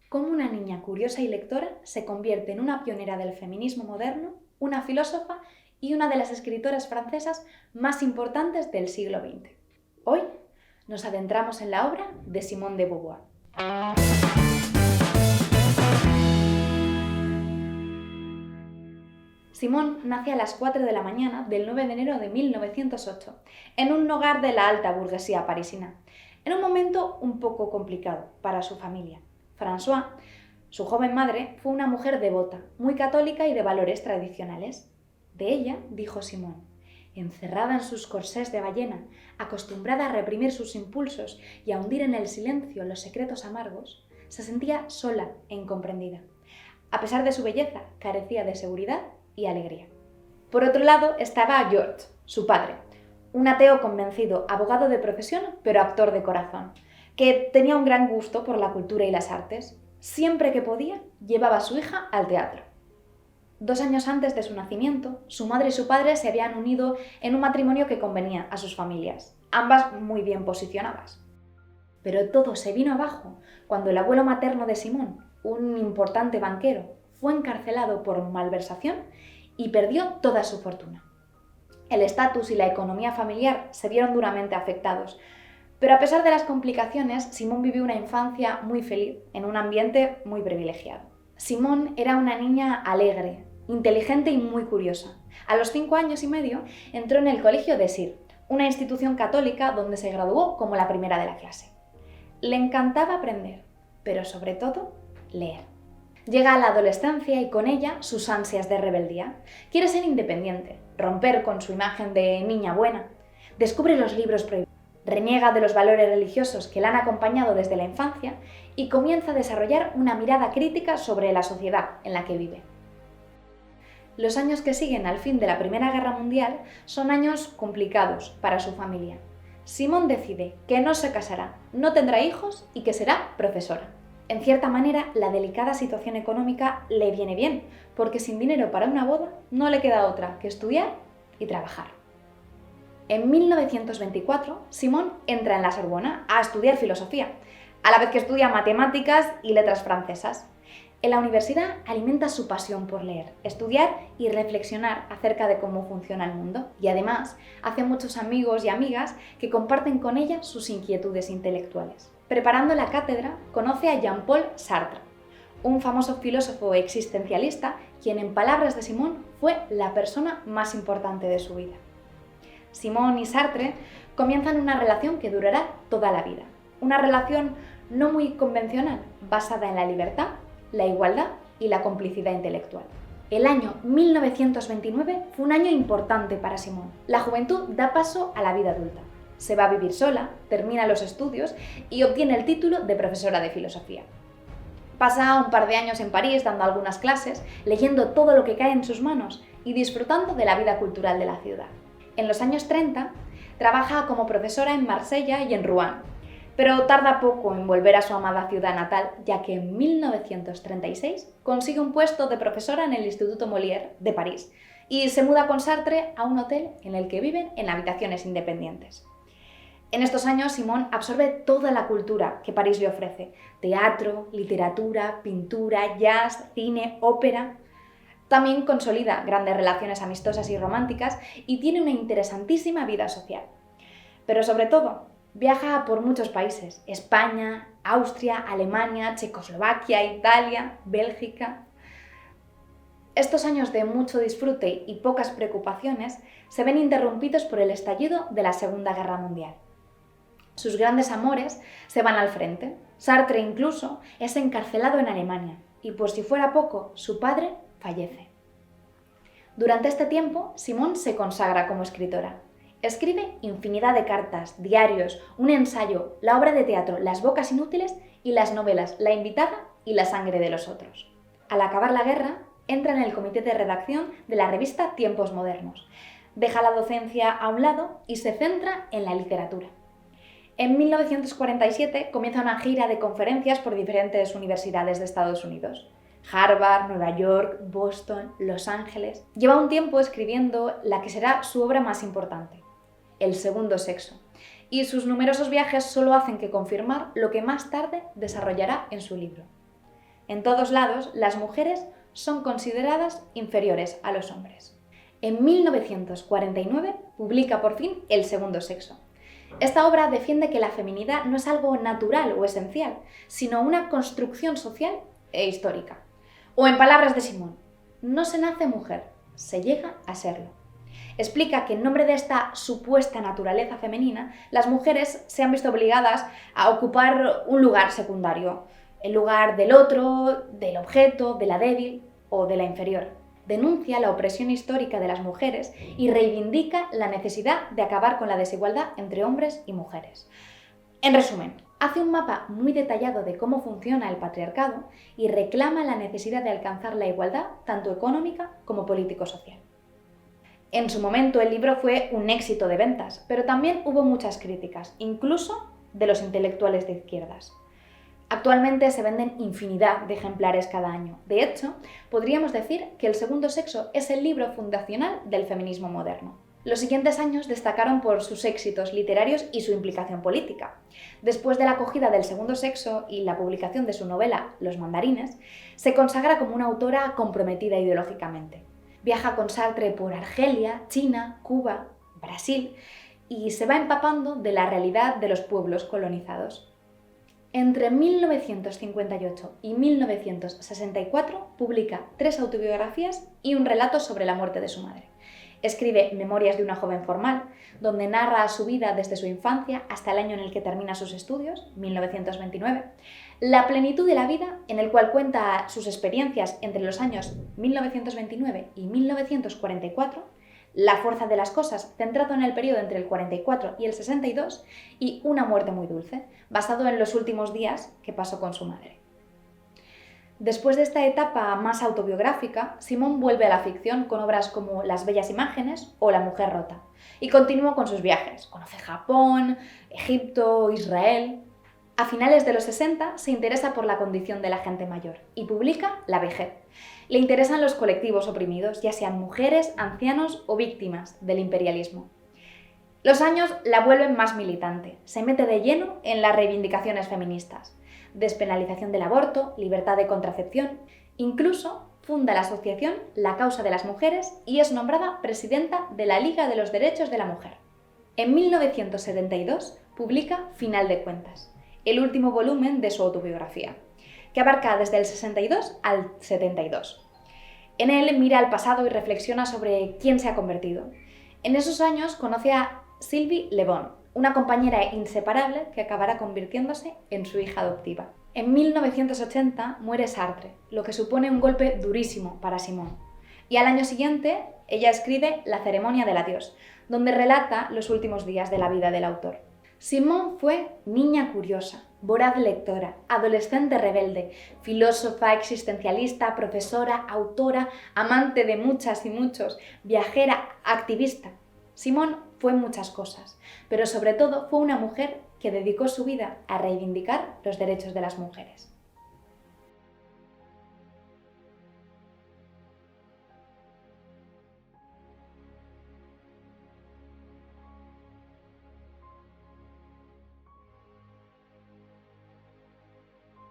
cómo una niña curiosa y lectora se convierte en una pionera del feminismo moderno, una filósofa y una de las escritoras francesas más importantes del siglo XX. Hoy nos adentramos en la obra de Simone de Beauvoir. Simone nace a las 4 de la mañana del 9 de enero de 1908, en un hogar de la alta burguesía parisina, en un momento un poco complicado para su familia. Françoise, su joven madre, fue una mujer devota, muy católica y de valores tradicionales. De ella, dijo Simone, encerrada en sus corsés de ballena, acostumbrada a reprimir sus impulsos y a hundir en el silencio los secretos amargos, se sentía sola e incomprendida. A pesar de su belleza, carecía de seguridad y alegría. Por otro lado estaba George, su padre, un ateo convencido, abogado de profesión pero actor de corazón, que tenía un gran gusto por la cultura y las artes. Siempre que podía, llevaba a su hija al teatro. 2 años antes de su nacimiento, su madre y su padre se habían unido en un matrimonio que convenía a sus familias, ambas muy bien posicionadas. Pero todo se vino abajo cuando el abuelo materno de Simone, un importante banquero, fue encarcelado por malversación y perdió toda su fortuna. El estatus y la economía familiar se vieron duramente afectados, pero a pesar de las complicaciones, Simone vivió una infancia muy feliz en un ambiente muy privilegiado. Simone era una niña alegre, inteligente y muy curiosa. A los 5 años y medio entró en el colegio de Sir, una institución católica donde se graduó como la primera de la clase. Le encantaba aprender, pero sobre todo leer. Llega a la adolescencia y con ella sus ansias de rebeldía. Quiere ser independiente, romper con su imagen de niña buena. Descubre los libros prohibidos, reniega de los valores religiosos que la han acompañado desde la infancia y comienza a desarrollar una mirada crítica sobre la sociedad en la que vive. Los años que siguen al fin de la Primera Guerra Mundial son años complicados para su familia. Simone decide que no se casará, no tendrá hijos y que será profesora. En cierta manera, la delicada situación económica le viene bien, porque sin dinero para una boda no le queda otra que estudiar y trabajar. En 1924, Simone entra en la Sorbona a estudiar filosofía, a la vez que estudia matemáticas y letras francesas. En la universidad alimenta su pasión por leer, estudiar y reflexionar acerca de cómo funciona el mundo. Y además, hace muchos amigos y amigas que comparten con ella sus inquietudes intelectuales. Preparando la cátedra, conoce a Jean-Paul Sartre, un famoso filósofo existencialista, quien en palabras de Simone fue la persona más importante de su vida. Simone y Sartre comienzan una relación que durará toda la vida. Una relación no muy convencional, basada en la libertad, la igualdad y la complicidad intelectual. El año 1929 fue un año importante para Simone. La juventud da paso a la vida adulta. Se va a vivir sola, termina los estudios y obtiene el título de profesora de filosofía. Pasa un par de años en París dando algunas clases, leyendo todo lo que cae en sus manos y disfrutando de la vida cultural de la ciudad. En los años 30, trabaja como profesora en Marsella y en Rouen, pero tarda poco en volver a su amada ciudad natal, ya que en 1936 consigue un puesto de profesora en el Instituto Molière de París y se muda con Sartre a un hotel en el que viven en habitaciones independientes. En estos años, Simone absorbe toda la cultura que París le ofrece: teatro, literatura, pintura, jazz, cine, ópera. También consolida grandes relaciones amistosas y románticas y tiene una interesantísima vida social. Pero sobre todo, viaja por muchos países: España, Austria, Alemania, Checoslovaquia, Italia, Bélgica. Estos años de mucho disfrute y pocas preocupaciones se ven interrumpidos por el estallido de la Segunda Guerra Mundial. Sus grandes amores se van al frente. Sartre incluso es encarcelado en Alemania y, por si fuera poco, su padre fallece. Durante este tiempo, Simone se consagra como escritora. Escribe infinidad de cartas, diarios, un ensayo, la obra de teatro Las bocas inútiles y las novelas La invitada y La sangre de los otros. Al acabar la guerra, entra en el comité de redacción de la revista Tiempos Modernos. Deja la docencia a un lado y se centra en la literatura. En 1947 comienza una gira de conferencias por diferentes universidades de Estados Unidos. Harvard, Nueva York, Boston, Los Ángeles. Lleva un tiempo escribiendo la que será su obra más importante, El segundo sexo, y sus numerosos viajes solo hacen que confirmar lo que más tarde desarrollará en su libro. En todos lados, las mujeres son consideradas inferiores a los hombres. En 1949 publica por fin El segundo sexo. Esta obra defiende que la feminidad no es algo natural o esencial, sino una construcción social e histórica. O en palabras de Simone, no se nace mujer, se llega a serlo. Explica que en nombre de esta supuesta naturaleza femenina, las mujeres se han visto obligadas a ocupar un lugar secundario, el lugar del otro, del objeto, de la débil o de la inferior. Denuncia la opresión histórica de las mujeres y reivindica la necesidad de acabar con la desigualdad entre hombres y mujeres. En resumen, hace un mapa muy detallado de cómo funciona el patriarcado y reclama la necesidad de alcanzar la igualdad tanto económica como político-social. En su momento el libro fue un éxito de ventas, pero también hubo muchas críticas, incluso de los intelectuales de izquierdas. Actualmente se venden infinidad de ejemplares cada año. De hecho, podríamos decir que El segundo sexo es el libro fundacional del feminismo moderno. Los siguientes años destacaron por sus éxitos literarios y su implicación política. Después de la acogida del segundo sexo y la publicación de su novela Los mandarines, se consagra como una autora comprometida ideológicamente. Viaja con Sartre por Argelia, China, Cuba, Brasil y se va empapando de la realidad de los pueblos colonizados. Entre 1958 y 1964 publica 3 autobiografías y un relato sobre la muerte de su madre. Escribe Memorias de una joven formal, donde narra su vida desde su infancia hasta el año en el que termina sus estudios, 1929, La plenitud de la vida, en el cual cuenta sus experiencias entre los años 1929 y 1944, La fuerza de las cosas, centrado en el periodo entre el 44 y el 62, y Una muerte muy dulce, basado en los últimos días que pasó con su madre. Después de esta etapa más autobiográfica, Simone vuelve a la ficción con obras como Las bellas imágenes o La mujer rota, y continúa con sus viajes. Conoce Japón, Egipto, Israel. A finales de los 60 se interesa por la condición de la gente mayor y publica La vejez. Le interesan los colectivos oprimidos, ya sean mujeres, ancianos o víctimas del imperialismo. Los años la vuelven más militante, se mete de lleno en las reivindicaciones feministas. Despenalización del aborto, libertad de contracepción, incluso funda la asociación La Causa de las Mujeres y es nombrada presidenta de la Liga de los Derechos de la Mujer. En 1972 publica Final de cuentas, el último volumen de su autobiografía, que abarca desde el 62 al 72. En él mira al pasado y reflexiona sobre quién se ha convertido. En esos años conoce a Sylvie Le Bon, una compañera inseparable que acabará convirtiéndose en su hija adoptiva. En 1980 muere Sartre, lo que supone un golpe durísimo para Simone. Y al año siguiente, ella escribe La ceremonia del adiós, donde relata los últimos días de la vida del autor. Simone fue niña curiosa, voraz lectora, adolescente rebelde, filósofa, existencialista, profesora, autora, amante de muchas y muchos, viajera, activista. Simone fue muchas cosas, pero sobre todo fue una mujer que dedicó su vida a reivindicar los derechos de las mujeres.